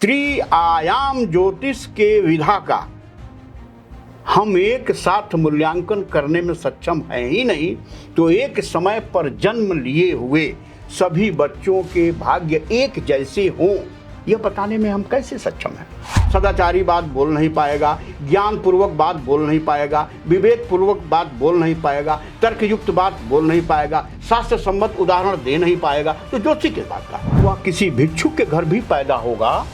त्रिआयाम ज्योतिष के विधा का हम एक साथ मूल्यांकन करने में सक्षम हैं ही नहीं, तो एक समय पर जन्म लिए हुए सभी बच्चों के भाग्य एक जैसे हों, यह बताने में हम कैसे सक्षम हैं। सदाचारी बात बोल नहीं पाएगा, ज्ञान पूर्वक बात बोल नहीं पाएगा, विवेक पूर्वक बात बोल नहीं पाएगा, तर्कयुक्त बात बोल नहीं पाएगा, शास्त्र सम्मत उदाहरण दे नहीं पाएगा, तो ज्योतिषी किस बात का। वह किसी भिक्षुक के घर भी पैदा होगा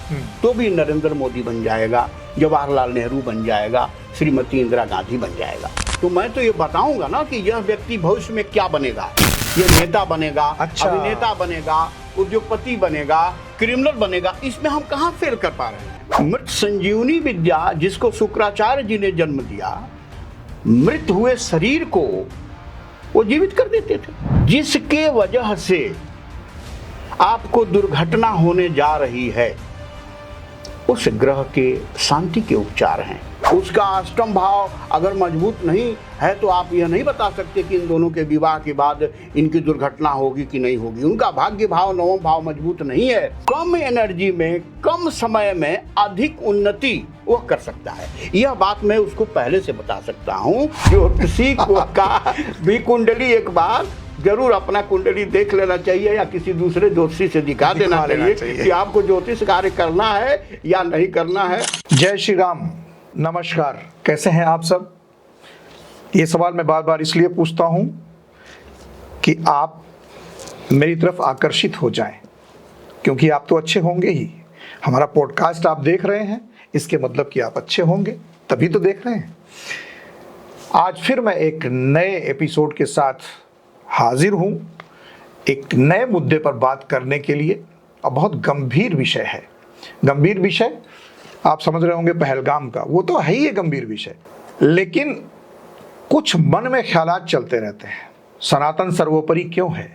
तो भी नरेंद्र मोदी बन जाएगा, जवाहरलाल नेहरू बन जाएगा, श्रीमती इंदिरा गांधी बन जाएगा। तो मैं तो ये बताऊंगा ना कि यह व्यक्ति भविष्य में क्या बनेगा। ये नेता बनेगा, अभिनेता बनेगा, उद्योगपति बनेगा, क्रिमिनल बनेगा, इसमें हम कहाँ फेल कर पा रहे हैं। मृत संजीवनी विद्या जिसको शुक्राचार्य जी ने जन्म दिया, मृत हुए शरीर को वो जीवित कर देते थे। जिसके वजह से आपको दुर्घटना होने जा रही है, उस ग्रह के शांति के उपचार हैं। उसका अष्टम भाव अगर मजबूत नहीं है तो आप यह नहीं बता सकते कि इन दोनों के विवाह के बाद इनकी दुर्घटना होगी कि नहीं होगी। उनका भाग्य भाव, नवम भाव मजबूत नहीं है। कम एनर्जी में, कम समय में अधिक उन्नति वह कर सकता है। यह बात मैं उसको पहले से बता सकता हूँ। ज्योतिषी का भी कुंडली एक बार जरूर अपना कुंडली देख लेना चाहिए या किसी दूसरे ज्योतिषी से दिखा देना चाहिए कि आपको ज्योतिष कार्य करना है या नहीं करना है। जय श्री राम, नमस्कार। कैसे हैं आप सब? ये सवाल मैं बार बार इसलिए पूछता हूं कि आप मेरी तरफ आकर्षित हो जाएं, क्योंकि आप तो अच्छे होंगे ही। हमारा पॉडकास्ट आप देख रहे हैं, इसके मतलब कि आप अच्छे होंगे, तभी तो देख रहे हैं। आज फिर मैं एक नए एपिसोड के साथ हाजिर हूं, एक नए मुद्दे पर बात करने के लिए। और बहुत गंभीर विषय है। गंभीर विषय आप समझ रहे होंगे पहलगाम का, वो तो है ही एक गंभीर विषय, लेकिन कुछ मन में ख्यालात चलते रहते हैं। सनातन सर्वोपरि क्यों है?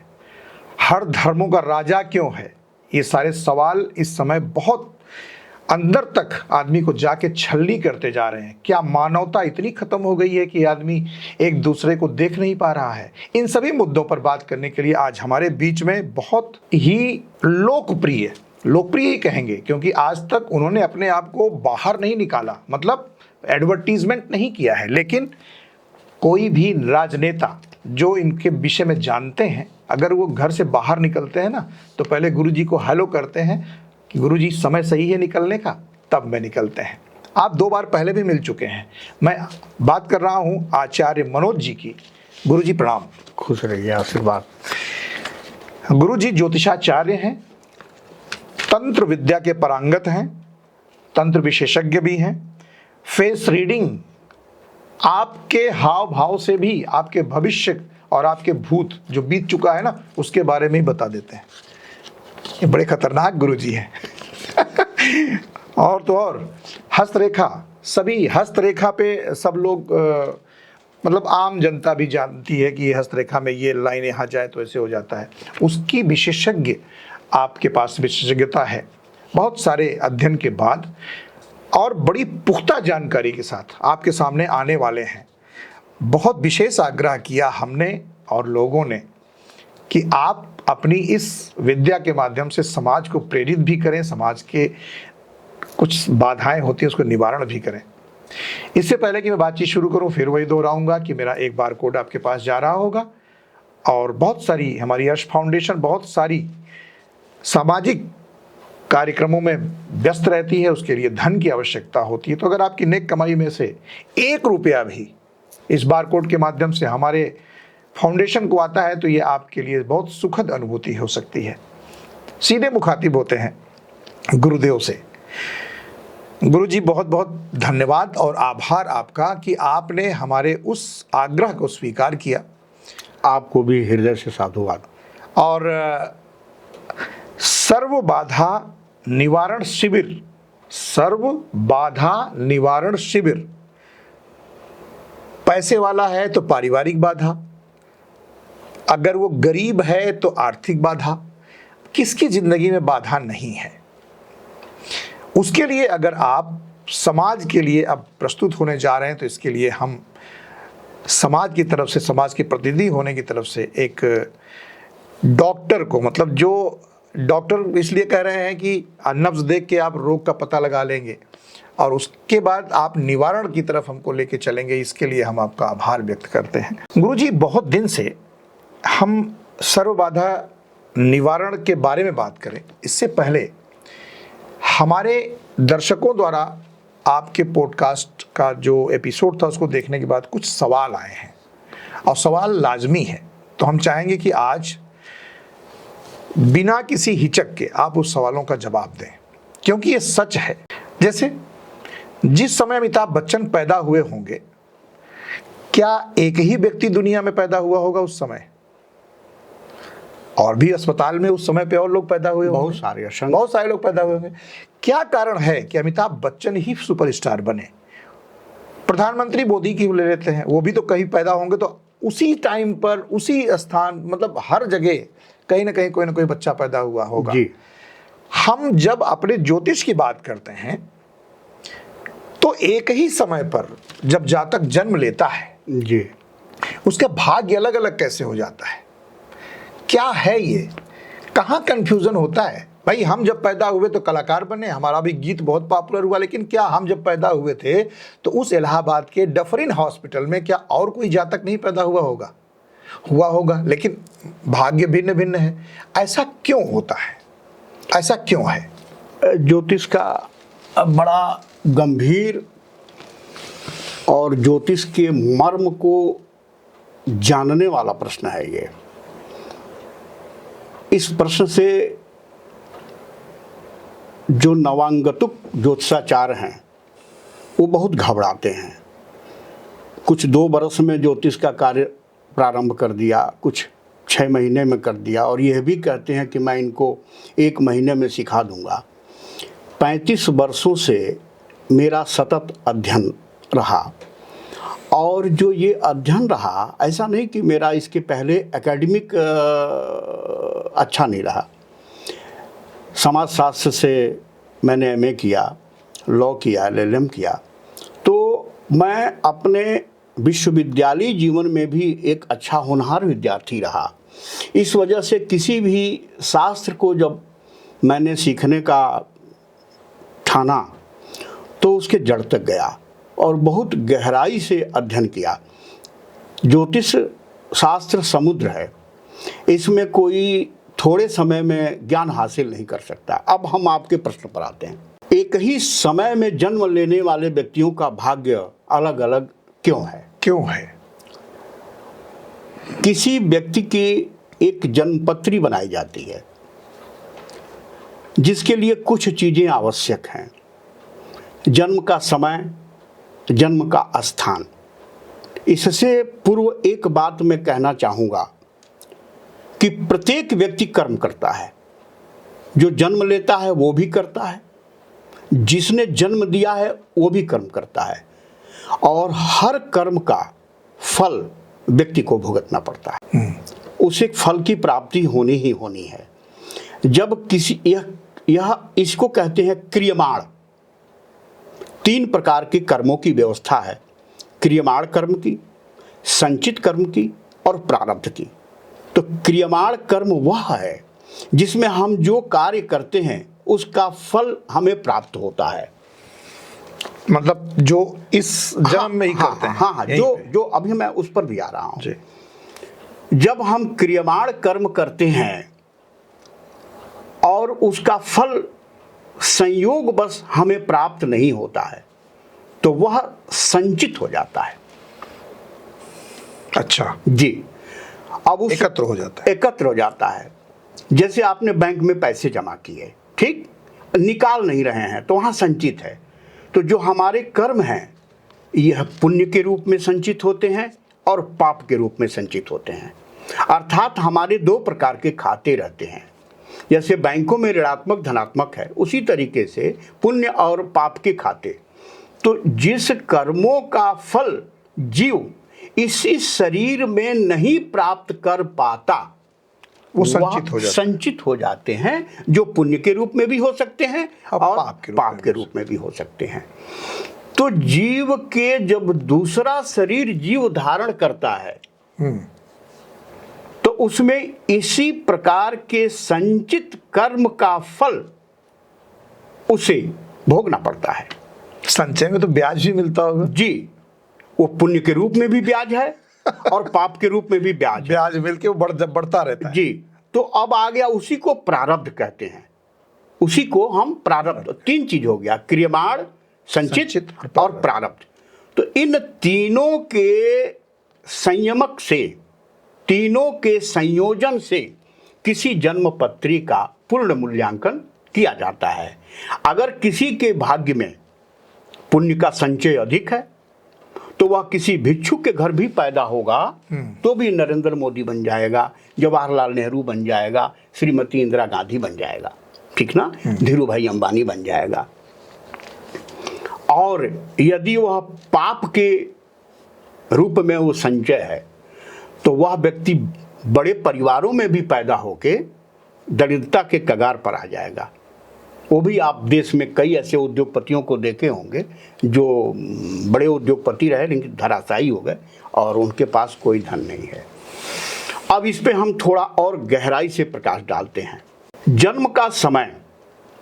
हर धर्मों का राजा क्यों है? ये सारे सवाल इस समय बहुत अंदर तक आदमी को जाके छलनी करते जा रहे हैं। क्या मानवता इतनी खत्म हो गई है कि आदमी एक दूसरे को देख नहीं पा रहा है? इन सभी मुद्दों पर बात करने के लिए आज हमारे बीच में बहुत ही लोकप्रिय ही कहेंगे, क्योंकि आज तक उन्होंने अपने आप को बाहर नहीं निकाला, मतलब एडवर्टीजमेंट नहीं किया है, लेकिन कोई भी राजनेता जो इनके विषय में जानते हैं, अगर वो घर से बाहर निकलते हैं ना, तो पहले गुरुजी को हेलो करते हैं कि गुरुजी समय सही है निकलने का, तब में निकलते हैं। आप 2 बार पहले भी मिल चुके हैं। मैं बात कर रहा हूँ आचार्य मनोज जी की। गुरुजी प्रणाम। खुश रहिए, आशीर्वाद। गुरुजी ज्योतिषाचार्य हैं, तंत्र विद्या के पारंगत हैं, तंत्र विशेषज्ञ भी हैं। फेस रीडिंग, आपके हाव भाव से भी आपके भविष्य और आपके भूत जो बीत चुका है ना, उसके बारे में ही बता देते हैं। ये बड़े खतरनाक गुरुजी हैं। और तो और हस्तरेखा, सभी हस्तरेखा पे सब लोग मतलब आम जनता भी जानती है कि ये हस्तरेखा में ये लाइन यहाँ जाए तो ऐसे हो जाता है। उसकी विशेषज्ञ आपके पास विशेषज्ञता है। बहुत सारे अध्ययन के बाद और बड़ी पुख्ता जानकारी के साथ आपके सामने आने वाले हैं। बहुत विशेष आग्रह किया हमने और लोगों ने कि आप अपनी इस विद्या के माध्यम से समाज को प्रेरित भी करें, समाज के कुछ बाधाएं होती हैं उसको निवारण भी करें। इससे पहले कि मैं बातचीत शुरू करूं, फिर वही दोहराऊंगा कि मेरा एक बार कोड आपके पास जा रहा होगा, और बहुत सारी हमारी यश फाउंडेशन बहुत सारी सामाजिक कार्यक्रमों में व्यस्त रहती है, उसके लिए धन की आवश्यकता होती है। तो अगर आपकी नेक कमाई में से 1 रुपया भी इस बारकोड के माध्यम से हमारे फाउंडेशन को आता है, तो ये आपके लिए बहुत सुखद अनुभूति हो सकती है। सीधे मुखातिब होते हैं गुरुदेव से। गुरुजी बहुत बहुत धन्यवाद और आभार आपका कि आपने हमारे उस आग्रह को स्वीकार किया। आपको भी हृदय से साधुवाद। और सर्व बाधा निवारण शिविर, सर्व बाधा निवारण शिविर, पैसे वाला है तो पारिवारिक बाधा, अगर वो गरीब है तो आर्थिक बाधा, किसकी जिंदगी में बाधा नहीं है। उसके लिए अगर आप समाज के लिए अब प्रस्तुत होने जा रहे हैं, तो इसके लिए हम समाज की तरफ से, समाज के प्रतिनिधि होने की तरफ से एक डॉक्टर को, मतलब जो डॉक्टर इसलिए कह रहे हैं कि नब्ज देख के आप रोग का पता लगा लेंगे और उसके बाद आप निवारण की तरफ हमको लेके चलेंगे, इसके लिए हम आपका आभार व्यक्त करते हैं। गुरुजी, बहुत दिन से हम सर्व बाधा निवारण के बारे में बात करें, इससे पहले हमारे दर्शकों द्वारा आपके पॉडकास्ट का जो एपिसोड था उसको देखने के बाद कुछ सवाल आए हैं और सवाल लाजमी है, तो हम चाहेंगे कि आज बिना किसी हिचक के आप उस सवालों का जवाब दें, क्योंकि ये सच है। जैसे जिस समय अमिताभ बच्चन पैदा हुए होंगे, क्या एक ही व्यक्ति दुनिया में पैदा हुआ होगा उस समय? और भी अस्पताल में उस समय पे और लोग पैदा हुए होंगे, बहुत सारे लोग पैदा हुए होंगे। क्या कारण है कि अमिताभ बच्चन ही सुपरस्टार बने? प्रधानमंत्री मोदी की ले लेते हैं, वो भी तो कहीं पैदा होंगे तो उसी टाइम पर उसी स्थान, मतलब हर जगह कहीं ना कहीं कोई ना कोई बच्चा पैदा हुआ होगा जी। हम जब अपने ज्योतिष की बात करते हैं तो एक ही समय पर जब जातक जन्म लेता है जी, उसका भाग्य अलग अलग कैसे हो जाता है? क्या है ये? कहाँ कंफ्यूजन होता है? भाई, हम जब पैदा हुए तो कलाकार बने, हमारा भी गीत बहुत पॉपुलर हुआ, लेकिन क्या हम जब पैदा हुए थे तो उस इलाहाबाद के डफरिन हॉस्पिटल में क्या और कोई जातक नहीं पैदा हुआ होगा? हुआ होगा, लेकिन भाग्य भिन्न भिन्न है। ऐसा क्यों होता है? ऐसा क्यों है? ज्योतिष का बड़ा गंभीर और ज्योतिष के मर्म को जानने वाला प्रश्न है ये। इस प्रश्न से जो नवांगतुक ज्योतिषाचार्य हैं वो बहुत घबराते हैं। कुछ 2 बरस में ज्योतिष का कार्य प्रारंभ कर दिया, कुछ 6 महीने में कर दिया, और यह भी कहते हैं कि मैं इनको 1 महीने में सिखा दूंगा। 35 वर्षों से मेरा सतत अध्ययन रहा, और जो ये अध्ययन रहा, ऐसा नहीं कि मेरा इसके पहले एकेडमिक अच्छा नहीं रहा। समाजशास्त्र से मैंने एमए किया, लॉ किया, एलएलएम किया, तो मैं अपने विश्वविद्यालय जीवन में भी एक अच्छा होनहार विद्यार्थी रहा। इस वजह से किसी भी शास्त्र को जब मैंने सीखने का ठाना तो उसके जड़ तक गया और बहुत गहराई से अध्ययन किया। ज्योतिष शास्त्र समुद्र है, इसमें कोई थोड़े समय में ज्ञान हासिल नहीं कर सकता। अब हम आपके प्रश्न पर आते हैं। एक ही समय में जन्म लेने वाले व्यक्तियों का भाग्य अलग अलग क्यों है? किसी व्यक्ति की एक जन्मपत्री बनाई जाती है जिसके लिए कुछ चीजें आवश्यक हैं। जन्म का समय, जन्म का स्थान। इससे पूर्व एक बात मैं कहना चाहूँगा कि प्रत्येक व्यक्ति कर्म करता है। जो जन्म लेता है वो भी करता है, जिसने जन्म दिया है वो भी कर्म करता है, और हर कर्म का फल व्यक्ति को भुगतना पड़ता है। उसे फल की प्राप्ति होनी ही होनी है। जब किसी यह इसको कहते हैं क्रियमाण। 3 प्रकार के कर्मों की व्यवस्था है, क्रियमाण कर्म की, संचित कर्म की और प्रारब्ध की। तो क्रियमाण कर्म वह है जिसमें हम जो कार्य करते हैं उसका फल हमें प्राप्त होता है। मतलब जो इस जन्म में ही करते हैं। हाँ, जो अभी मैं उस पर भी आ रहा हूँ। जब हम क्रियमाण कर्म करते हैं और उसका फल संयोग बस हमें प्राप्त नहीं होता है तो वह संचित हो जाता है। अच्छा जी। अब उस एकत्र हो जाता है। जैसे आपने बैंक में पैसे जमा किए, ठीक, निकाल नहीं रहे हैं तो वहाँ संचित है। तो जो हमारे कर्म हैं यह पुण्य के रूप में संचित होते हैं और पाप के रूप में संचित होते हैं। अर्थात हमारे 2 प्रकार के खाते रहते हैं। जैसे बैंकों में ऋणात्मक धनात्मक है, उसी तरीके से पुण्य और पाप के खाते। तो जिस कर्मों का फल जीव इसी शरीर में नहीं प्राप्त कर पाता वो संचित हो जाते हैं, जो पुण्य के रूप में भी हो सकते हैं और पाप के रूप में भी हो सकते हैं। तो जीव के जब दूसरा शरीर जीव धारण करता है तो उसमें इसी प्रकार के संचित कर्म का फल उसे भोगना पड़ता है। संचय में तो ब्याज भी मिलता होगा। जी, वो पुण्य के रूप में भी ब्याज है और पाप के रूप में भी ब्याज है। ब्याज मिलके वो बढ़ता रहता है। जी, तो अब आ गया, उसी को प्रारब्ध कहते हैं। उसी को हम प्रारब्ध, तीन चीज हो गया, क्रियमाण, संचित और प्रारब्ध। तो इन तीनों के संयमक से, तीनों के संयोजन से किसी जन्मपत्री का पूर्ण मूल्यांकन किया जाता है। अगर किसी के भाग्य में पुण्य का संचय अधिक है तो वह किसी भिक्षु के घर भी पैदा होगा तो भी नरेंद्र मोदी बन जाएगा, जवाहरलाल नेहरू बन जाएगा, श्रीमती इंदिरा गांधी बन जाएगा, ठीक ना, धीरू भाई अंबानी बन जाएगा। और यदि वह पाप के रूप में वो संचय है तो वह व्यक्ति बड़े परिवारों में भी पैदा होके दरिद्रता के कगार पर आ जाएगा। वो भी आप देश में कई ऐसे उद्योगपतियों को देखे होंगे जो बड़े उद्योगपति रहे लेकिन धराशायी हो गए और उनके पास कोई धन नहीं है। अब इस पे हम थोड़ा और गहराई से प्रकाश डालते हैं। जन्म का समय,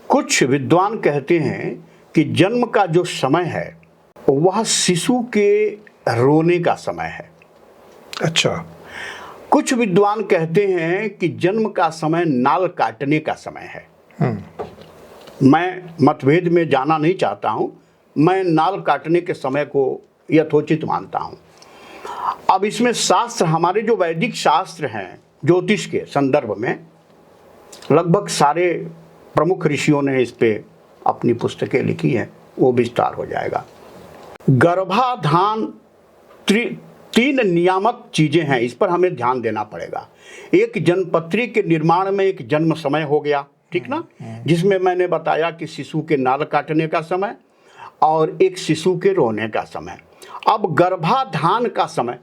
कुछ विद्वान कहते हैं कि जन्म का जो समय है वह शिशु के रोने का समय है। अच्छा। कुछ विद्वान कहते हैं कि जन्म का समय नाल काटने का समय है। मैं मतभेद में जाना नहीं चाहता हूं, मैं नाल काटने के समय को यथोचित मानता हूं। अब इसमें शास्त्र, हमारे जो वैदिक शास्त्र हैं ज्योतिष के संदर्भ में, लगभग सारे प्रमुख ऋषियों ने इस पे अपनी पुस्तकें लिखी हैं, वो विस्तार हो जाएगा। गर्भाधान तीन नियामक चीजें हैं, इस पर हमें ध्यान देना पड़ेगा। एक जन्मपत्री के निर्माण में एक जन्म समय हो गया, ठीक ना, जिसमें मैंने बताया कि शिशु के नाल काटने का समय और एक शिशु के रोने का समय। अब गर्भाधान का समय,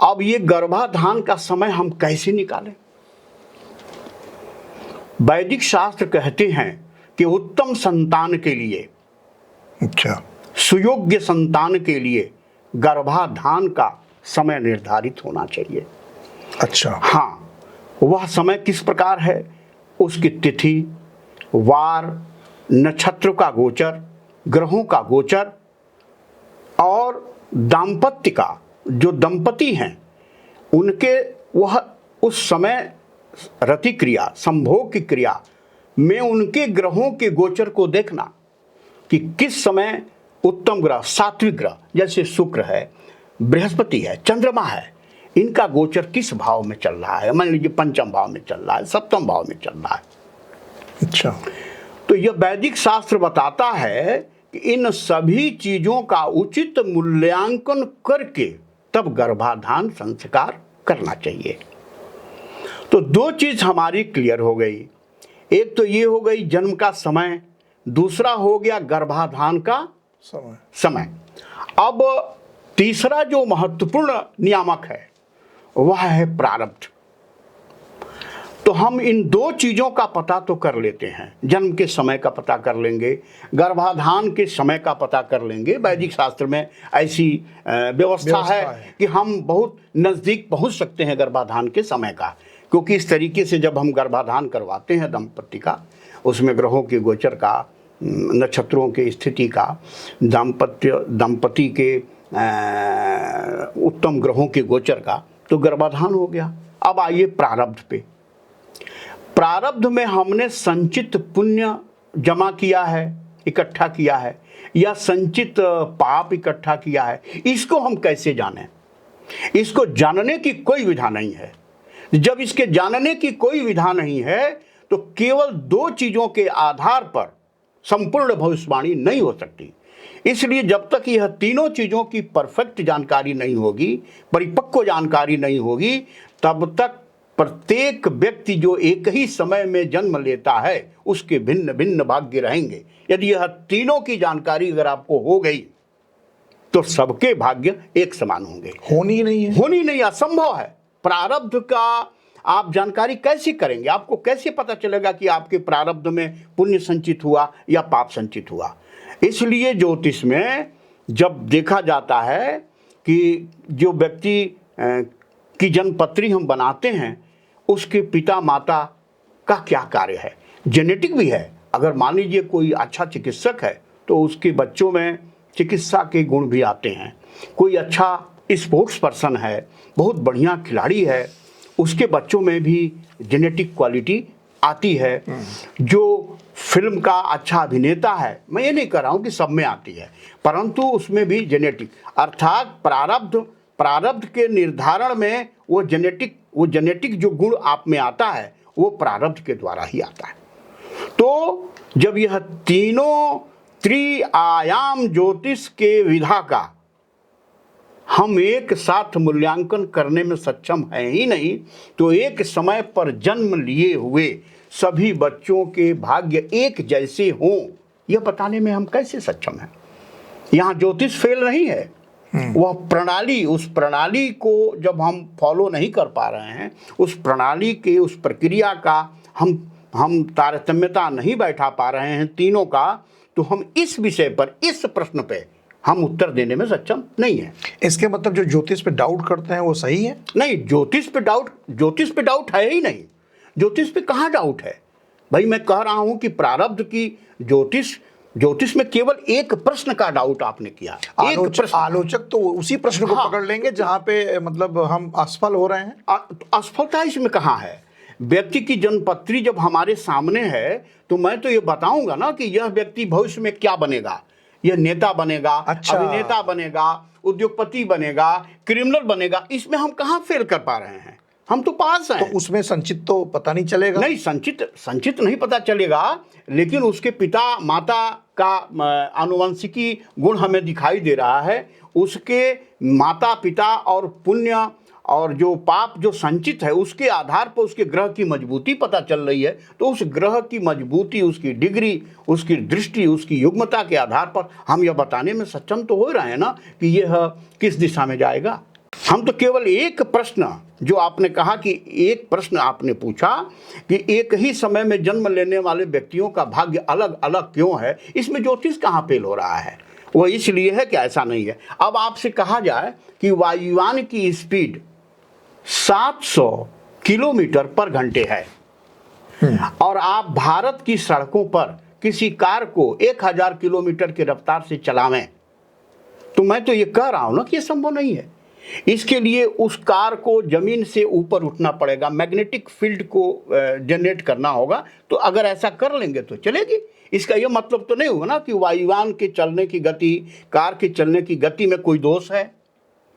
अब ये गर्भाधान का समय हम कैसे निकालें? वैदिक शास्त्र कहते हैं कि उत्तम संतान के लिए, अच्छा, सुयोग्य संतान के लिए गर्भाधान का समय निर्धारित होना चाहिए। अच्छा। हाँ, वह समय किस प्रकार है? उसकी तिथि, वार, नक्षत्र का गोचर, ग्रहों का गोचर और दाम्पत्य का, जो दंपति हैं उनके, वह उस समय रति क्रिया, संभोग की क्रिया में उनके ग्रहों के गोचर को देखना कि किस समय उत्तम ग्रह, सात्विक ग्रह जैसे शुक्र है, बृहस्पति है, चंद्रमा है, इनका गोचर किस भाव में चल रहा है। मान लीजिए पंचम भाव में चल रहा है, सप्तम भाव में चल रहा है। अच्छा। तो यह वैदिक शास्त्र बताता है कि इन सभी चीजों का उचित मूल्यांकन करके तब गर्भाधान संस्कार करना चाहिए। तो दो चीज हमारी क्लियर हो गई, एक तो ये हो गई जन्म का समय, दूसरा हो गया गर्भाधान का समय। अब तीसरा जो महत्वपूर्ण नियामक है वह है प्रारब्ध। तो हम इन दो चीजों का पता तो कर लेते हैं, जन्म के समय का पता कर लेंगे, गर्भाधान के समय का पता कर लेंगे। वैदिक शास्त्र में ऐसी व्यवस्था है कि हम बहुत नजदीक पहुंच सकते हैं गर्भाधान के समय का, क्योंकि इस तरीके से जब हम गर्भाधान करवाते हैं दंपति का, उसमें ग्रहों के गोचर का, नक्षत्रों की स्थिति का, दंपति के उत्तम ग्रहों के गोचर का, तो गर्भाधान हो गया। अब आइए प्रारब्ध पे। प्रारब्ध में हमने संचित पुण्य जमा किया है, इकट्ठा किया है, या संचित पाप इकट्ठा किया है, इसको हम कैसे जानें? इसको जानने की कोई विधा नहीं है। जब इसके जानने की कोई विधा नहीं है तो केवल दो चीजों के आधार पर संपूर्ण भविष्यवाणी नहीं हो सकती। इसलिए जब तक यह तीनों चीजों की परफेक्ट जानकारी नहीं होगी, परिपक्व जानकारी नहीं होगी, तब तक प्रत्येक व्यक्ति जो एक ही समय में जन्म लेता है उसके भिन्न भिन्न भाग्य रहेंगे। यदि यह तीनों की जानकारी अगर आपको हो गई तो सबके भाग्य एक समान होंगे। होनी नहीं, असंभव है। प्रारब्ध का आप जानकारी कैसे करेंगे? आपको कैसे पता चलेगा कि आपके प्रारब्ध में पुण्य संचित हुआ या पाप संचित हुआ? इसलिए ज्योतिष में जब देखा जाता है कि जो व्यक्ति की जन्मपत्री हम बनाते हैं उसके पिता माता का क्या कार्य है। जेनेटिक भी है, अगर मान लीजिए कोई अच्छा चिकित्सक है तो उसके बच्चों में चिकित्सा के गुण भी आते हैं। कोई अच्छा स्पोर्ट्स पर्सन है, बहुत बढ़िया खिलाड़ी है, उसके बच्चों में भी जेनेटिक क्वालिटी आती है। जो फिल्म का अच्छा अभिनेता है, मैं ये नहीं कह रहा हूँ कि सब में आती है, परंतु उसमें भी जेनेटिक अर्थात प्रारब्ध के निर्धारण में वो जेनेटिक जो गुण आप में आता है वो प्रारब्ध के द्वारा ही आता है। तो जब यह तीनों त्रिआयाम ज्योतिष के विधा का हम एक साथ मूल्यांकन करने में सक्षम हैं ही नहीं, तो एक समय पर जन्म लिए हुए सभी बच्चों के भाग्य एक जैसे हों, यह बताने में हम कैसे सक्षम हैं। यहाँ ज्योतिष फेल नहीं है, वह प्रणाली, उस प्रणाली को जब हम फॉलो नहीं कर पा रहे हैं, उस प्रणाली के उस प्रक्रिया का हम तारतम्यता नहीं बैठा पा रहे हैं तीनों का, तो हम इस विषय पर, इस प्रश्न पे हम उत्तर देने में सक्षम नहीं है। इसके मतलब जो ज्योतिष पे डाउट करते हैं वो सही है? नहीं, ज्योतिष पे डाउट है ही नहीं। ज्योतिष पे कहाँ डाउट है भाई? मैं कह रहा हूं कि प्रारब्ध की ज्योतिष में केवल एक प्रश्न का डाउट आपने किया। आलोचक तो उसी प्रश्न को पकड़ लेंगे जहां पे मतलब हम असफल हो रहे हैं। असफलता इसमें कहाँ है? व्यक्ति की जन्मपत्री जब हमारे सामने है तो मैं तो ये बताऊंगा ना कि यह व्यक्ति भविष्य में क्या बनेगा। यह नेता बनेगा, अभिनेता बनेगा, उद्योगपति बनेगा, क्रिमिनल बनेगा। इसमें हम कहाँ फेल कर पा रहे हैं? हम तो पास हैं। तो उसमें संचित तो पता नहीं चलेगा? नहीं, संचित नहीं पता चलेगा, लेकिन उसके पिता माता का आनुवंशिकी गुण हमें दिखाई दे रहा है। उसके माता पिता और पुण्य और जो पाप जो संचित है उसके आधार पर उसके ग्रह की मजबूती पता चल रही है। तो उस ग्रह की मजबूती, उसकी डिग्री, उसकी दृष्टि, उसकी युग्मता के आधार पर हम यह बताने में सक्षम तो हो रहे हैं ना कि यह किस दिशा में जाएगा। हम तो केवल एक प्रश्न, जो आपने कहा कि एक प्रश्न आपने पूछा कि एक ही समय में जन्म लेने वाले व्यक्तियों का भाग्य अलग अलग क्यों है, इसमें ज्योतिष कहाँ फेल हो रहा है? वो इसलिए है कि ऐसा नहीं है। अब आपसे कहा जाए कि वायुयान की स्पीड 700 किलोमीटर पर घंटे है और आप भारत की सड़कों पर किसी कार को 1000 किलोमीटर की रफ्तार से चलावें, तो मैं तो ये कह रहा हूं ना कि ये संभव नहीं है। इसके लिए उस कार को जमीन से ऊपर उठना पड़ेगा, मैग्नेटिक फील्ड को जनरेट करना होगा। तो अगर ऐसा कर लेंगे तो चलेगी। इसका यह मतलब तो नहीं होगा ना कि वायुयान के चलने की गति, कार के चलने की गति में कोई दोष है।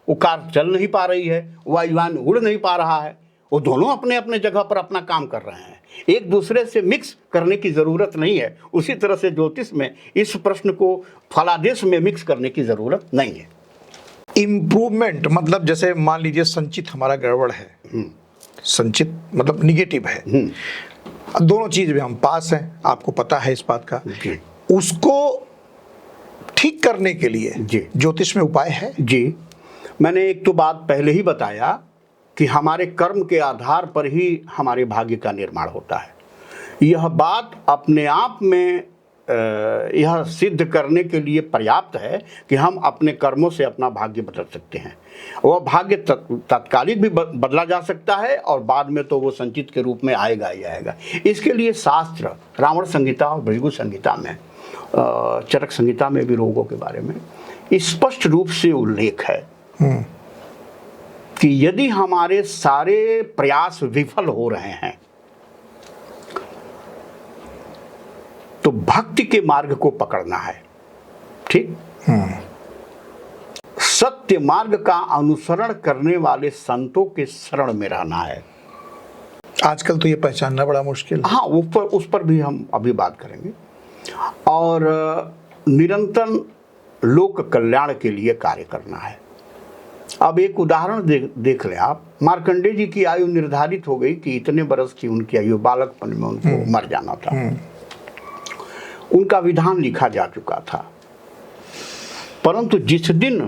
वो कार चल नहीं पा रही है, वायुयान उड़ नहीं पा रहा है। वो दोनों अपने अपने जगह पर अपना काम कर रहे हैं, एक दूसरे से मिक्स करने की ज़रूरत नहीं है। उसी तरह से ज्योतिष में इस प्रश्न को फलादेश में मिक्स करने की ज़रूरत नहीं है। इम्प्रूवमेंट मतलब जैसे मान लीजिए संचित हमारा गड़बड़ है, संचित मतलब निगेटिव है, दोनों चीज में हम पास हैं, आपको पता है इस बात का। उसको ठीक करने के लिए ज्योतिष में उपाय है? जी, मैंने एक तो बात पहले ही बताया कि हमारे कर्म के आधार पर ही हमारे भाग्य का निर्माण होता है। यह बात अपने आप में यह सिद्ध करने के लिए पर्याप्त है कि हम अपने कर्मों से अपना भाग्य बदल सकते हैं। वह भाग्य तात्कालिक भी बदला जा सकता है और बाद में तो वो संचित के रूप में आएगा ही आएगा। इसके लिए शास्त्र, रावण संहिता और भृगु संहिता में, चरक संहिता में भी रोगों के बारे में स्पष्ट रूप से उल्लेख है कि यदि हमारे सारे प्रयास विफल हो रहे हैं तो भक्ति के मार्ग को पकड़ना है। ठीक, सत्य मार्ग का अनुसरण करने वाले संतों के शरण में रहना है। आजकल तो ये पहचानना बड़ा मुश्किल है। हाँ, उस पर भी हम अभी बात करेंगे। और निरंतर लोक कल्याण के लिए कार्य करना है। अब एक उदाहरण देख लें आप। मार्कंडेय जी की आयु निर्धारित हो गई कि इतने बरस की उनकी आयु, बालकपन में उनको मर जाना था। उनका विधान लिखा जा चुका था, परंतु जिस दिन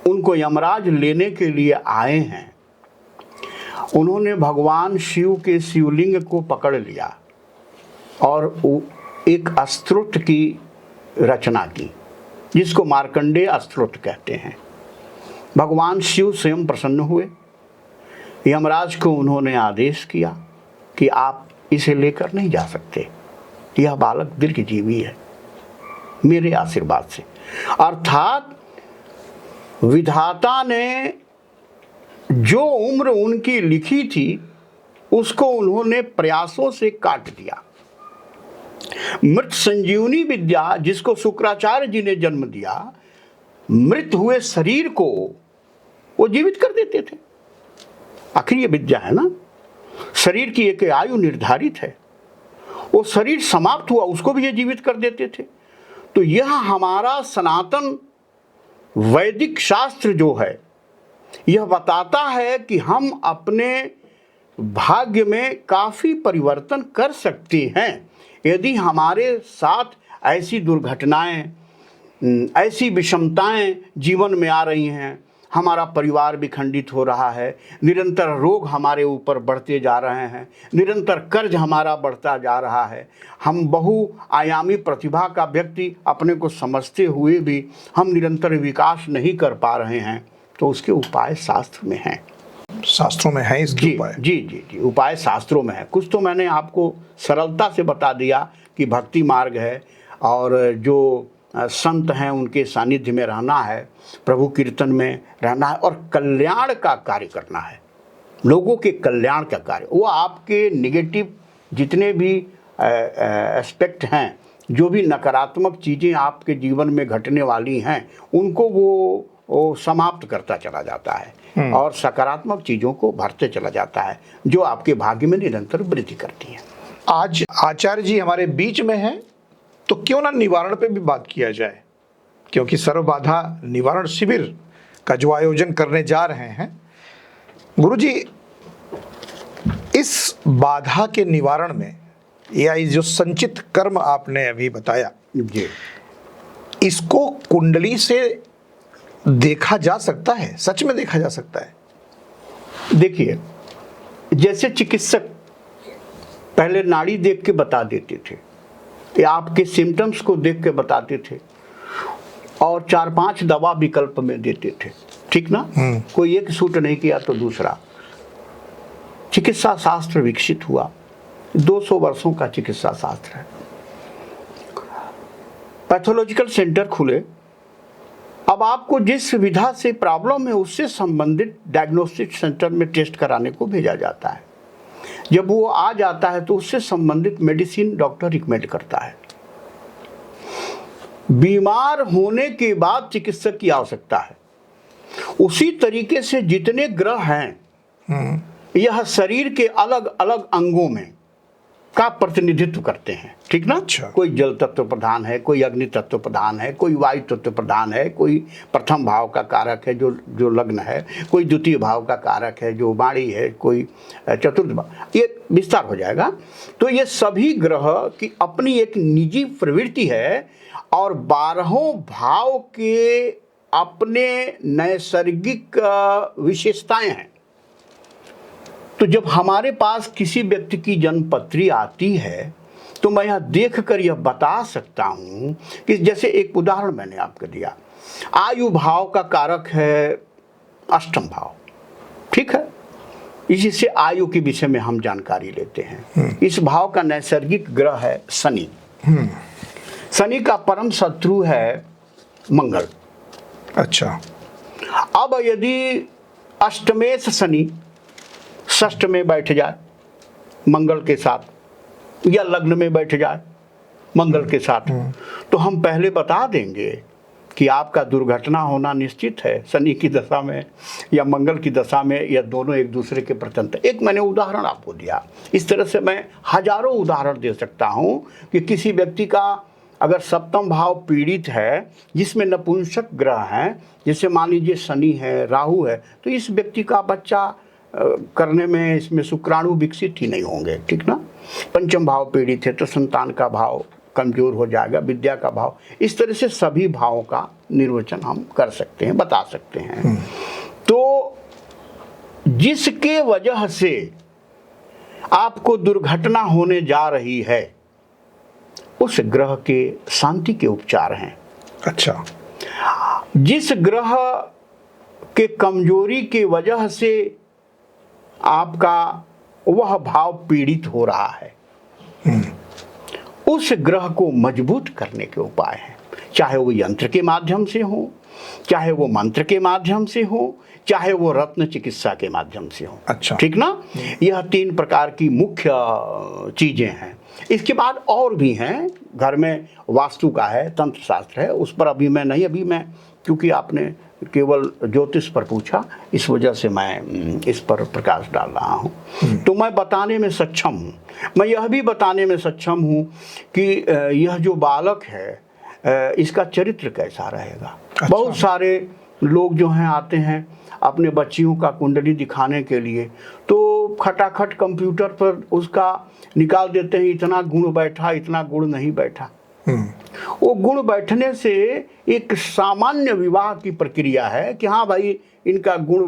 उनको यमराज लेने के लिए आए हैं, उन्होंने भगवान शिव के शिवलिंग को पकड़ लिया और एक स्तोत्र की रचना की, जिसको मार्कंडेय स्तोत्र कहते हैं। भगवान शिव स्वयं प्रसन्न हुए। यमराज को उन्होंने आदेश किया कि आप इसे लेकर नहीं जा सकते, यह बालक दीर्घजीवी है मेरे आशीर्वाद से। अर्थात विधाता ने जो उम्र उनकी लिखी थी उसको उन्होंने प्रयासों से काट दिया। मृत संजीवनी विद्या जिसको शुक्राचार्य जी ने जन्म दिया, मृत हुए शरीर को वो जीवित कर देते थे। आखिर ये विद्या है ना, शरीर की एक आयु निर्धारित है, वो शरीर समाप्त हुआ उसको भी ये जीवित कर देते थे। तो यह हमारा सनातन वैदिक शास्त्र जो है यह बताता है कि हम अपने भाग्य में काफ़ी परिवर्तन कर सकते हैं यदि हमारे साथ ऐसी दुर्घटनाएं, ऐसी विषमताएं जीवन में आ रही हैं। हमारा परिवार विखंडित हो रहा है, निरंतर रोग हमारे ऊपर बढ़ते जा रहे हैं, निरंतर कर्ज हमारा बढ़ता जा रहा है, हम बहुआयामी प्रतिभा का व्यक्ति अपने को समझते हुए भी हम निरंतर विकास नहीं कर पा रहे हैं, तो उसके उपाय शास्त्र में हैं। शास्त्रों में है इसके उपाय? जी जी जी, उपाय शास्त्रों में है। कुछ तो मैंने आपको सरलता से बता दिया कि भक्ति मार्ग है और जो संत हैं उनके सानिध्य में रहना है, प्रभु कीर्तन में रहना है और कल्याण का कार्य करना है, लोगों के कल्याण का कार्य। वो आपके निगेटिव जितने भी एस्पेक्ट हैं, जो भी नकारात्मक चीज़ें आपके जीवन में घटने वाली हैं, उनको वो समाप्त करता चला जाता है और सकारात्मक चीज़ों को भरते चला जाता है, जो आपके भाग्य में निरंतर वृद्धि करती हैं। आज आचार्य जी हमारे बीच में हैं, तो क्यों ना निवारण पे भी बात किया जाए, क्योंकि सर्व बाधा निवारण शिविर का जो आयोजन करने जा रहे हैं गुरुजी, इस बाधा के निवारण में या जो संचित कर्म आपने अभी बताया जी, इसको कुंडली से देखा जा सकता है? सच में देखा जा सकता है? देखिए, जैसे चिकित्सक पहले नाड़ी देख के बता देते थे या आपके सिम्टम्स को देख के बताते थे और 4-5 दवा विकल्प में देते थे, ठीक ना? कोई एक सूट नहीं किया तो दूसरा। चिकित्सा शास्त्र विकसित हुआ, 200 वर्षों का चिकित्सा शास्त्र है। पैथोलॉजिकल सेंटर खुले, अब आपको जिस विधा से प्रॉब्लम है उससे संबंधित डायग्नोस्टिक सेंटर में टेस्ट कराने को भेजा जाता है। जब वो आ जाता है तो उससे संबंधित मेडिसिन डॉक्टर रिकमेंड करता है। बीमार होने के बाद चिकित्सक की आवश्यकता है। उसी तरीके से जितने ग्रह हैं यह शरीर के अलग अलग अंगों में का प्रतिनिधित्व करते हैं, ठीक ना? अच्छा। कोई जल तत्व प्रधान है, कोई अग्नि तत्व प्रधान है, कोई वायु तत्व प्रधान है, कोई प्रथम भाव का कारक है जो लग्न है, कोई द्वितीय भाव का कारक है जो वाणी है, कोई चतुर्थ भाव, ये विस्तार हो जाएगा। तो ये सभी ग्रह की अपनी एक निजी प्रवृत्ति है और 12 भाव के अपने नैसर्गिक विशेषताएं हैं। तो जब हमारे पास किसी व्यक्ति की जन्मपत्री आती है तो मैं यह देखकर यह बता सकता हूं कि जैसे एक उदाहरण मैंने आपको दिया, आयु भाव का कारक है अष्टम भाव, ठीक है? इसी से आयु के विषय में हम जानकारी लेते हैं। इस भाव का नैसर्गिक ग्रह है शनि। शनि का परम शत्रु है मंगल। अच्छा। अब यदि अष्टमेश शनि षष्ठ में बैठ जाए मंगल के साथ या लग्न में बैठ जाए मंगल के साथ, तो हम पहले बता देंगे कि आपका दुर्घटना होना निश्चित है शनि की दशा में या मंगल की दशा में, या दोनों एक दूसरे के प्रत्यंतर। एक मैंने उदाहरण आपको दिया, इस तरह से मैं हजारों उदाहरण दे सकता हूं कि किसी व्यक्ति का अगर सप्तम भाव पीड़ित है जिसमें नपुंसक ग्रह हैं, जैसे मान लीजिए शनि है, राहु है, तो इस व्यक्ति का बच्चा करने में इसमें शुक्राणु विकसित ही नहीं होंगे, ठीक ना? पंचम भाव पीड़ित है तो संतान का भाव कमजोर हो जाएगा, विद्या का भाव। इस तरह से सभी भावों का निर्वचन हम कर सकते हैं, बता सकते हैं। तो जिसके वजह से आपको दुर्घटना होने जा रही है उस ग्रह के शांति के उपचार हैं। अच्छा। जिस ग्रह के कमजोरी की वजह से आपका वह भाव पीड़ित हो रहा है, उस ग्रह को मजबूत करने के उपाय हैं। चाहे वो यंत्र के माध्यम से हो, चाहे वो मंत्र के माध्यम से हो, चाहे वो रत्न चिकित्सा के माध्यम से हो। अच्छा, ठीक ना। यह 3 प्रकार की मुख्य चीजें हैं। इसके बाद और भी हैं, घर में वास्तु का है, तंत्र शास्त्र है, उस पर अभी मैं क्योंकि आपने केवल ज्योतिष पर पूछा, इस वजह से मैं इस पर प्रकाश डाल रहा हूँ। तो मैं बताने में सक्षम हूँ, मैं यह भी बताने में सक्षम हूँ कि यह जो बालक है इसका चरित्र कैसा रहेगा। अच्छा। बहुत सारे लोग जो हैं आते हैं अपने बच्चियों का कुंडली दिखाने के लिए, तो खटाखट कंप्यूटर पर उसका निकाल देते हैं, इतना गुण बैठा, इतना गुण नहीं बैठा। वो गुण बैठने से एक सामान्य विवाह की प्रक्रिया है कि हाँ भाई इनका गुण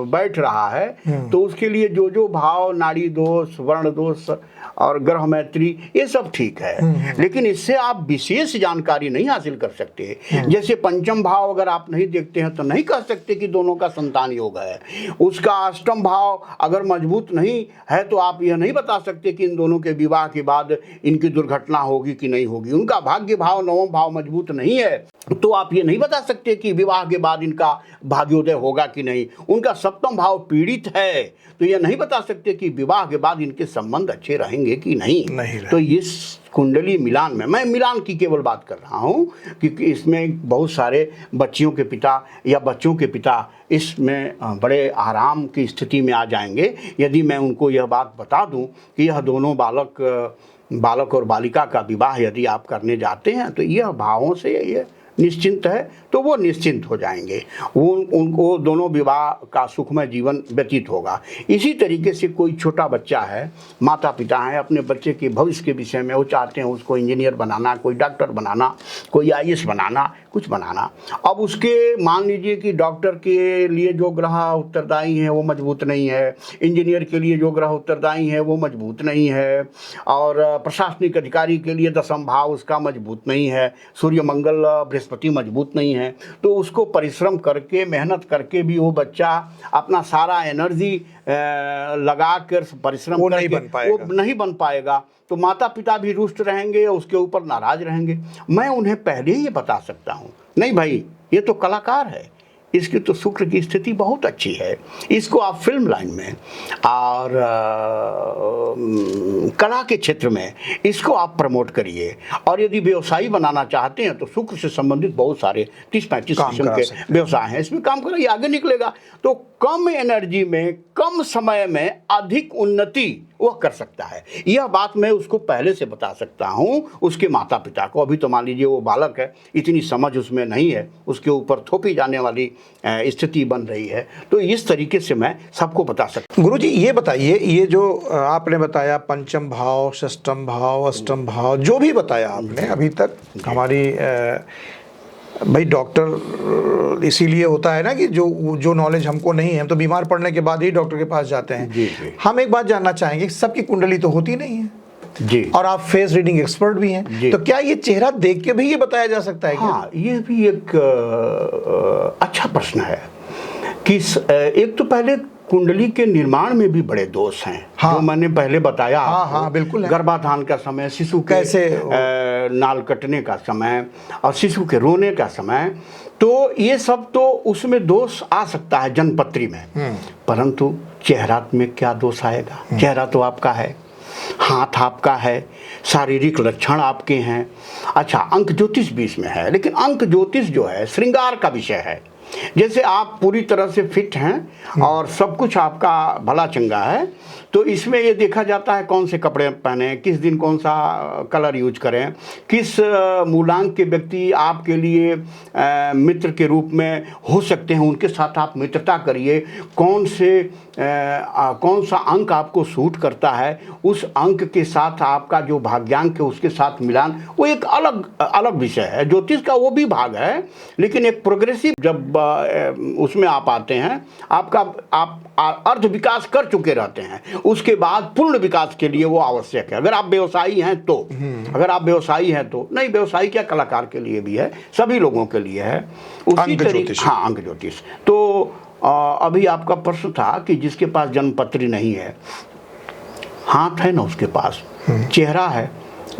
बैठ रहा है, तो उसके लिए जो जो भाव, नाड़ी दोष, वर्ण दोष और ग्रह मैत्री, ये सब ठीक है, लेकिन इससे आप विशेष जानकारी नहीं हासिल कर सकते। जैसे पंचम भाव अगर आप नहीं देखते हैं तो नहीं कह सकते कि दोनों का संतान योग है। उसका अष्टम भाव अगर मजबूत नहीं है तो आप यह नहीं बता सकते कि इन दोनों के विवाह के बाद इनकी दुर्घटना होगी कि नहीं होगी। उनका भाग्य भाव, नवम भाव मजबूत नहीं है तो आप ये नहीं बता सकते कि विवाह के बाद इनका भाग्योदय होगा कि नहीं। उनका सप्तम भाव पीड़ित है तो यह नहीं बता सकते कि विवाह के बाद इनके संबंध अच्छे रहेंगे कि नहीं। तो इस कुंडली मिलान में मैं मिलान की केवल बात कर रहा हूँ, क्योंकि इसमें बहुत सारे बच्चियों के पिता या बच्चों के पिता इसमें बड़े आराम की स्थिति में आ जाएंगे यदि मैं उनको यह बात बता दूं कि यह दोनों बालक और बालिका का विवाह यदि आप करने जाते हैं तो यह भावों से ये निश्चिंत है, तो वो निश्चिंत हो जाएंगे, उनको दोनों विवाह का सुखमय जीवन व्यतीत होगा। इसी तरीके से कोई छोटा बच्चा है, माता पिता हैं, अपने बच्चे के भविष्य के विषय में वो चाहते हैं उसको इंजीनियर बनाना, कोई डॉक्टर बनाना, कोई IAS बनाना, कुछ बनाना। अब उसके मान लीजिए कि डॉक्टर के लिए जो ग्रह उत्तरदायी है वो मजबूत नहीं है, इंजीनियर के लिए जो ग्रह उत्तरदायी है वो मजबूत नहीं है, और प्रशासनिक अधिकारी के लिए दशम भाव उसका मजबूत नहीं है, सूर्य मंगल बृहस्पति मजबूत नहीं है। तो उसको परिश्रम करके, मेहनत करके भी वो बच्चा अपना सारा एनर्जी लगा कर परिश्रम वो करके वो नहीं बन पाएगा। तो माता पिता भी रुष्ट रहेंगे, उसके ऊपर नाराज रहेंगे। मैं उन्हें पहले ही ये बता सकता हूँ, नहीं भाई ये तो कलाकार है, इसकी तो शुक्र की स्थिति बहुत अच्छी है, इसको आप फिल्म लाइन में और कला के क्षेत्र में इसको आप प्रमोट करिए। और यदि व्यवसायी बनाना चाहते हैं तो शुक्र से संबंधित बहुत सारे 30-35 किस्म के व्यवसाय हैं, इसमें काम करिए, आगे निकलेगा। तो कम एनर्जी में, कम समय में अधिक उन्नति वह कर सकता है। यह बात मैं उसको पहले से बता सकता हूँ, उसके माता पिता को। अभी तो मान लीजिए वो बालक है, इतनी समझ उसमें नहीं है, उसके ऊपर थोपी जाने वाली स्थिति बन रही है। तो इस तरीके से मैं सबको बता सकता हूँ। गुरुजी ये बताइए, ये जो आपने बताया पंचम भाव, षष्ठम भाव, अष्टम भाव, जो भी बताया आपने अभी तक, हमारी भाई डॉक्टर इसीलिए होता है ना कि जो नॉलेज हमको नहीं है, हम तो बीमार पड़ने के बाद ही डॉक्टर के पास जाते हैं। जी। हम एक बात जानना चाहेंगे, सबकी कुंडली तो होती नहीं है जी, और आप फेस रीडिंग एक्सपर्ट भी हैं, तो क्या ये चेहरा देख के भी ये बताया जा सकता है? हाँ, ये भी एक अच्छा प्रश्न है कि एक तो पहले कुंडली के निर्माण में भी बड़े दोष हैं। हाँ, जो मैंने पहले बताया। हाँ, बिल्कुल। गर्भाधान का समय, शिशु के कैसे नाल कटने का समय और शिशु के रोने का समय, तो ये सब तो उसमें दोष आ सकता है जन्मपत्री में, परंतु चेहरा में क्या दोष आएगा? चेहरा तो आपका है, हाथ आपका है, शारीरिक लक्षण आपके हैं। अच्छा, अंक ज्योतिष भी इसमें है, लेकिन अंक ज्योतिष जो है श्रृंगार का विषय है। जैसे आप पूरी तरह से फिट हैं और सब कुछ आपका भला चंगा है, तो इसमें ये देखा जाता है कौन से कपड़े पहने, किस दिन कौन सा कलर यूज करें, किस मूलांक के व्यक्ति आपके लिए मित्र के रूप में हो सकते हैं, उनके साथ आप मित्रता करिए। कौन सा अंक आपको सूट करता है, उस अंक के साथ आपका जो भाग्यांक है उसके साथ मिलान, वो एक अलग विषय है। ज्योतिष का वो भी भाग है, लेकिन एक प्रोग्रेसिव जब उसमें आप आते हैं, आप अर्ध विकास कर चुके रहते हैं, उसके बाद पूर्ण विकास के लिए वो आवश्यक है। अगर आप व्यवसायी हैं तो, अगर आप व्यवसायी हैं तो, नहीं व्यवसायी क्या कलाकार के लिए भी है, सभी लोगों के लिए है उसी तरीके। हाँ, अंक ज्योतिष। तो अभी आपका प्रश्न था कि जिसके पास जन्मपत्री नहीं है, हाथ है ना उसके पास, चेहरा है,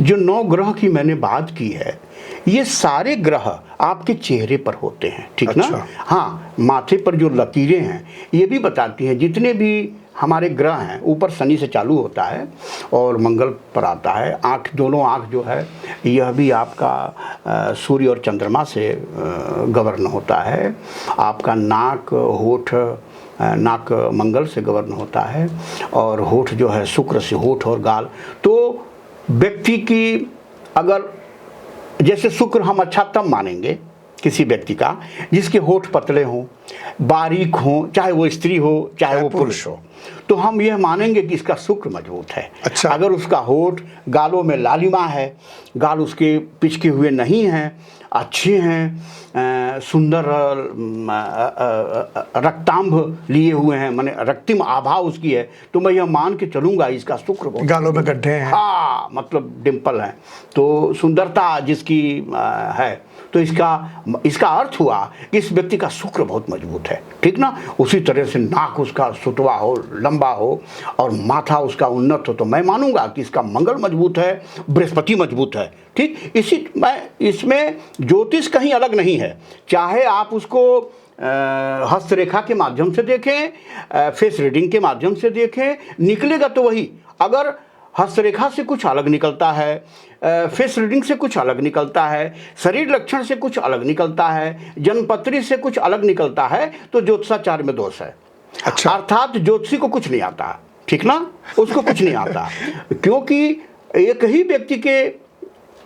जो 9 ग्रह की मैंने बात की है, ये सारे ग्रह आपके चेहरे पर होते हैं, ठीक ना? हाँ, माथे पर जो लकीरें हैं ये भी बताती हैं। जितने भी हमारे ग्रह हैं, ऊपर शनि से चालू होता है और मंगल पर आता है। आँख, दोनों आँख जो है यह भी आपका सूर्य और चंद्रमा से गवर्न होता है। आपका नाक, होठ, नाक मंगल से गवर्न होता है और होठ जो है शुक्र से, होठ और गाल। तो व्यक्ति की अगर, जैसे शुक्र हम अच्छा तब मानेंगे किसी व्यक्ति का जिसके होठ पतले हों, बारीक हों, चाहे वो स्त्री हो चाहे वो पुरुष हो, तो हम यह मानेंगे कि इसका शुक्र मजबूत है। अच्छा। अगर उसका होठ, गालों में लालिमा है, गाल उसके पिचके हुए नहीं हैं, अच्छे हैं, सुंदर रक्तांभ लिए हुए हैं, माने रक्तिम आभा उसकी है, तो मैं यह मान के चलूंगा इसका शुक्र बहुत, गालों में गड्ढे हैं, हाँ मतलब डिम्पल है, तो सुंदरता जिसकी है, तो इसका अर्थ हुआ कि इस व्यक्ति का शुक्र बहुत मजबूत है, ठीक ना? उसी तरह से नाक उसका सुतवा हो, लंबा हो और माथा उसका उन्नत हो, तो मैं मानूंगा कि इसका मंगल मजबूत है, बृहस्पति मजबूत है, ठीक। इसमें ज्योतिष कहीं अलग नहीं है, चाहे आप उसको हस्तरेखा के माध्यम से देखें, फेस रीडिंग के माध्यम से देखें, निकलेगा तो वही। अगर हस्तरेखा से कुछ अलग निकलता है, फेस रीडिंग से कुछ अलग निकलता है, शरीर लक्षण से कुछ अलग निकलता है, जन्मपत्री से कुछ अलग निकलता है, तो ज्योतिषाचार्य में दोष है। अच्छा। अर्थात ज्योतिषी को कुछ नहीं आता, ठीक ना? उसको कुछ नहीं आता, क्योंकि एक ही व्यक्ति के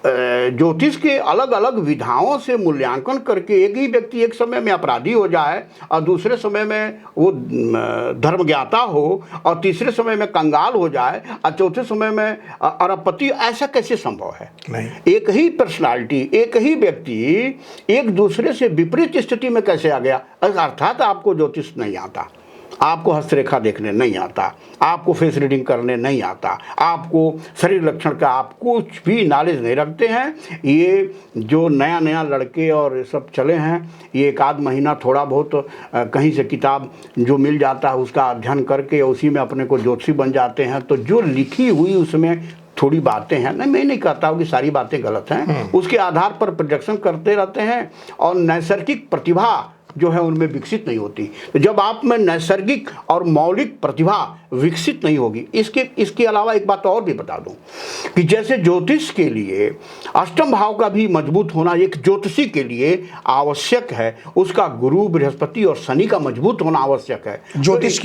ज्योतिष के अलग अलग विधाओं से मूल्यांकन करके एक ही व्यक्ति एक समय में अपराधी हो जाए और दूसरे समय में वो धर्मज्ञाता हो और तीसरे समय में कंगाल हो जाए और चौथे समय में अरबपति, ऐसा कैसे संभव है? नहीं। एक ही पर्सनालिटी, एक ही व्यक्ति एक दूसरे से विपरीत स्थिति में कैसे आ गया? अर्थात आपको ज्योतिष नहीं आता, आपको हस्तरेखा देखने नहीं आता, आपको फेस रीडिंग करने नहीं आता, आपको शरीर लक्षण का आप कुछ भी नॉलेज नहीं रखते हैं। ये जो नया नया लड़के और सब चले हैं, ये 1 आध महीना थोड़ा बहुत कहीं से किताब जो मिल जाता है उसका अध्ययन करके उसी में अपने को ज्योतिषी बन जाते हैं। तो जो लिखी हुई उसमें थोड़ी बातें हैं, नहीं मैं नहीं कहता हूँ कि सारी बातें गलत हैं, उसके आधार पर प्रोजेक्शन करते रहते हैं और नैसर्गिक प्रतिभा जो है उनमें विकसित नहीं होती। तो जब आप में नैसर्गिक और मौलिक प्रतिभा विकसित नहीं होगी, इसके अलावा एक बात और भी बता दूं कि जैसे ज्योतिष के लिए अष्टम भाव का भी मजबूत होना एक ज्योतिषी के लिए आवश्यक है, उसका गुरु बृहस्पति और शनि का मजबूत होना आवश्यक है ज्योतिष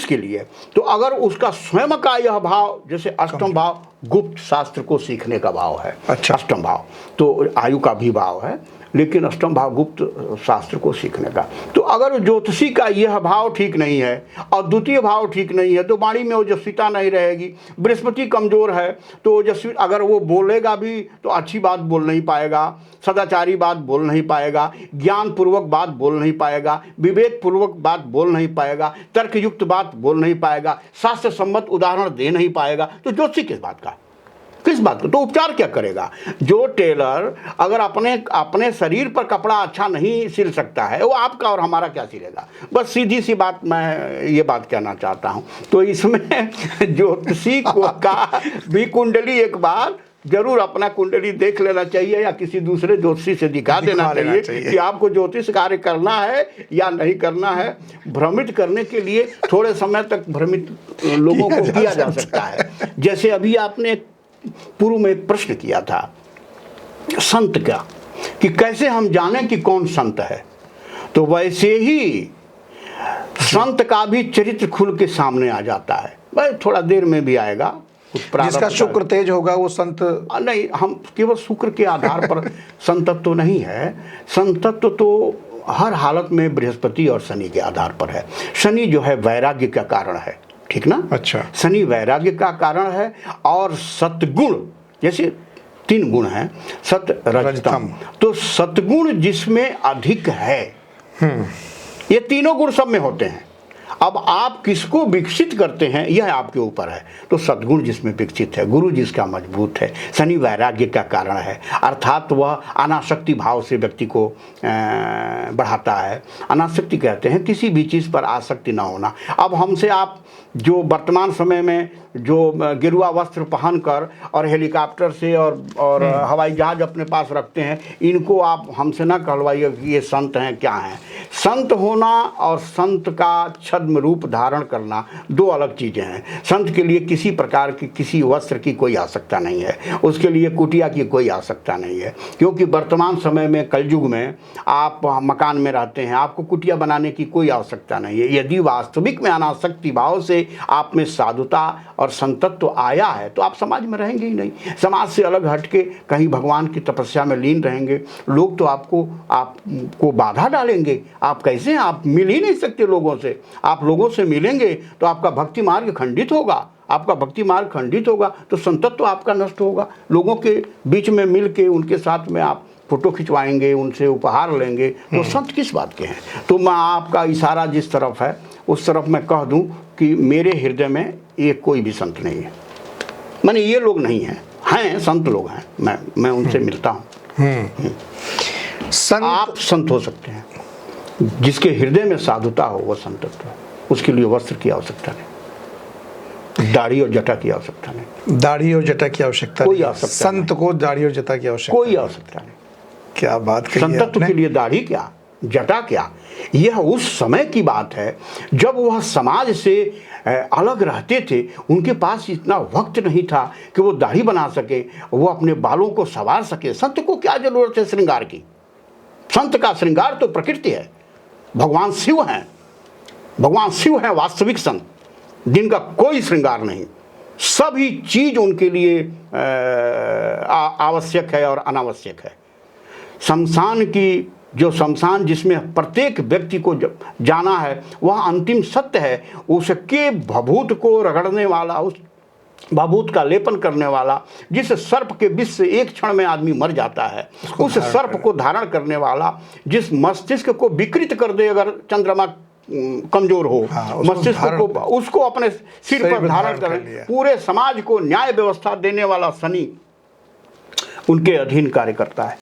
के लिए। तो अगर उसका स्वयं का यह भाव, जैसे अष्टम भाव गुप्त शास्त्र को सीखने का भाव है। अच्छा। अष्टम भाव तो आयु का भी भाव है, लेकिन अष्टम भाव गुप्त शास्त्र को सीखने का। तो अगर ज्योतिषी का यह भाव ठीक नहीं है और द्वितीय भाव ठीक नहीं है तो वाणी में ओजस्विता नहीं रहेगी। बृहस्पति कमजोर है तो ओजस्वी, अगर वो बोलेगा भी तो अच्छी बात बोल नहीं पाएगा, सदाचारी बात बोल नहीं पाएगा, ज्ञान पूर्वक बात बोल नहीं पाएगा, विवेक पूर्वक बात बोल नहीं पाएगा, तर्कयुक्त बात बोल नहीं पाएगा, शास्त्र सम्मत उदाहरण दे नहीं पाएगा, तो ज्योतिषी किस बात का? तो उपचार क्या करेगा? जो टेलर अगर अपने शरीर पर कपड़ा अच्छा नहीं सिल सकता है, वो आपका और हमारा क्या सिलेगा? बस सीधी सी बात मैं ये बात कहना चाहता हूँ। तो इसमें ज्योतिषी को का भी कुंडली एक बार जरूर अपना कुंडली देख लेना चाहिए या किसी दूसरे ज्योतिषी से दिखा देना चाहिए कि आपको ज्योतिष कार्य करना है या नहीं करना है। भ्रमित करने के लिए थोड़े समय तक भ्रमित लोगों को किया जा सकता है। जैसे अभी आपने पूर्व में एक प्रश्न किया था संत का, कि कैसे हम जानें कि कौन संत है, तो वैसे ही संत का भी चरित्र खुल के सामने आ जाता है। भाई थोड़ा देर में भी आएगा। जिसका शुक्र तेज होगा वो संत नहीं, हम केवल शुक्र के आधार पर संतत्व तो नहीं है। संतत्व तो हर हालत में बृहस्पति और शनि के आधार पर है। शनि जो है वैराग्य का कारण है, ठीक ना? अच्छा। शनि वैराग्य का कारण है और सतगुण, जैसे 3 गुण हैं सत रजतम, तो सतगुण जिसमें अधिक है, ये तीनों गुण सब में होते हैं। अब आप किसको विकसित करते हैं यह आपके ऊपर है। तो सद्गुण जिसमें विकसित है, गुरु जिसका मजबूत है, शनि वैराग्य का कारण है, अर्थात वह अनासक्ति भाव से व्यक्ति को बढ़ाता है। अनासक्ति कहते हैं किसी भी चीज़ पर आसक्ति ना होना। अब हमसे आप जो वर्तमान समय में जो गेरुआ वस्त्र पहनकर और हेलीकॉप्टर से और हवाई जहाज अपने पास रखते हैं, इनको आप हमसे ना कहलवाइए कि ये संत हैं क्या हैं। संत होना और संत का छद्म रूप धारण करना दो अलग चीज़ें हैं। संत के लिए किसी प्रकार की किसी वस्त्र की कोई आवश्यकता नहीं है, उसके लिए कुटिया की कोई आवश्यकता नहीं है, क्योंकि वर्तमान समय में कलयुग में आप मकान में रहते हैं, आपको कुटिया बनाने की कोई आवश्यकता नहीं है। यदि वास्तविक में अनासक्ति भाव से आप में साधुता और संतत्व तो आया है तो आप समाज में रहेंगे ही नहीं। समाज से अलग हटके कहीं भगवान की तपस्या में लीन रहेंगे, लोग तो आपको बाधा डालेंगे। आप कैसे हैं, आप मिल ही नहीं सकते लोगों से। आप लोगों से मिलेंगे तो आपका भक्ति मार्ग खंडित होगा, आपका भक्ति मार्ग खंडित होगा तो संतत्व तो आपका नष्ट होगा। लोगों के बीच में मिल के उनके साथ में आप फोटो खिंचवाएंगे, उनसे उपहार लेंगे, तो संत किस बात के हैं। तो मैं आपका इशारा जिस तरफ है उस तरफ मैं कह दूं कि मेरे हृदय में ये कोई भी संत नहीं है, माने ये लोग नहीं हैं संत लोग हैं, मैं उनसे मिलता हूँ। आप संत हो सकते हैं, जिसके हृदय में साधुता हो वो संतत्व है। उसके लिए वस्त्र की आवश्यकता नहीं, दाढ़ी और जटा की आवश्यकता नहीं। दाढ़ी और जटा की आवश्यकता कोई नहीं। आवश्यकता संत को दाढ़ी और जटा की आवश्यकता कोई आवश्यकता नहीं। क्या बात कही संतत्व आपने। के लिए दाढ़ी क्या, जटा क्या, यह उस समय की बात है जब वह समाज से अलग रहते थे। उनके पास इतना वक्त नहीं था कि वो दाढ़ी बना सके, वो अपने बालों को संवार सके। संत को क्या जरूरत है श्रृंगार की। संत का श्रृंगार तो प्रकृति है, भगवान शिव हैं, भगवान शिव हैं वास्तविक संत, जिनका कोई श्रृंगार नहीं। सभी चीज उनके लिए आवश्यक है और अनावश्यक है। शमशान की जो शमशान जिसमें प्रत्येक व्यक्ति को जाना है वह अंतिम सत्य है। उसके भभूत को रगड़ने वाला, उस भभूत का लेपन करने वाला, जिस सर्प के विष से एक क्षण में आदमी मर जाता है, उस सर्प को धारण करने वाला, जिस मस्तिष्क को विकृत कर दे अगर चंद्रमा कमजोर हो, मस्तिष्क को उसको अपने सिर पर धारण कर, पूरे समाज को न्याय व्यवस्था देने वाला शनि उनके अधीन कार्य करता है।